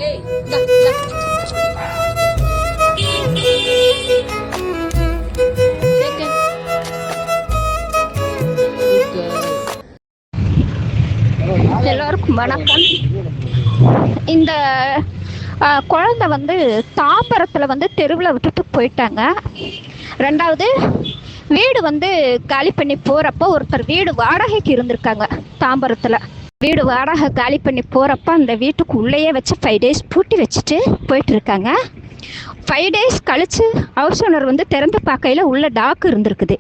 ஏய் இந்தா, இந்தா. Second. Good girl. எல்லோருக்கும் வணக்கம். இந்த குழந்தை வந்து தாம்பரத்தில் வந்து தெருவில் விட்டுட்டு போயிட்டாங்க. ரெண்டாவது வீடு வந்து காலி பண்ணி போகிறப்போ ஒருத்தர் வீடு வாடகைக்கு இருந்திருக்காங்க தாம்பரத்தில். வீடு வாடகை காலி பண்ணி போகிறப்ப அந்த வீட்டுக்கு உள்ளேயே வச்சு 5 days பூட்டி வச்சுட்டு போயிட்டு இருக்காங்க. 5 days கழித்து ஹவுஸ் ஓனர் வந்து திறந்து பார்க்கையில் உள்ள டாக்கு இருந்திருக்குது.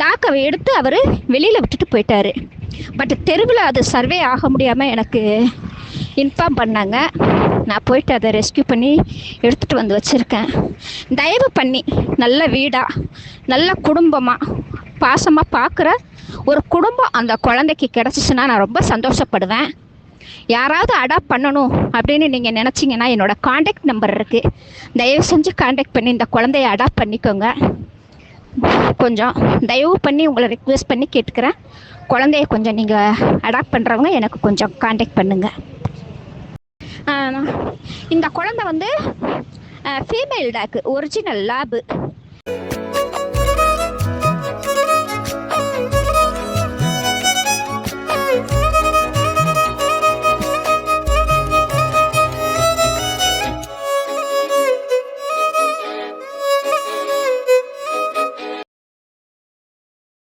டாக்கை எடுத்து அவர் வெளியில் விட்டுட்டு போயிட்டாரு. பட் தெருவில் அது சர்வே ஆக முடியாமல் எனக்கு இன்ஃபார்ம் பண்ணாங்க. நான் போயிட்டு அதை ரெஸ்கியூ பண்ணி எடுத்துகிட்டு வந்து வச்சுருக்கேன். தயவு பண்ணி நல்ல வீடாக நல்ல குடும்பமாக பாசமாக பார்க்குற ஒரு குடும்பம் அந்த குழந்தைக்கு கிடச்சிச்சின்னா நான் ரொம்ப சந்தோஷப்படுவேன். யாராவது அடாப்ட் பண்ணணும் அப்படின்னு நீங்கள் நினச்சிங்கன்னா என்னோடய காண்டாக்ட் நம்பர் இருக்குது. தயவு செஞ்சு காண்டாக்ட் பண்ணி இந்த குழந்தைய அடாப்ட் பண்ணிக்கோங்க. கொஞ்சம் தயவு பண்ணி உங்களை ரிக்வெஸ்ட் பண்ணி கேட்டுக்கிறேன். குழந்தைய கொஞ்சம் நீங்கள் அடாப்ட் பண்ணுறவங்க எனக்கு கொஞ்சம் காண்டாக்ட் பண்ணுங்கள். இந்த குழந்தை வந்து ஃபீமேல் டாக்கு, ஒரிஜினல் லேபு.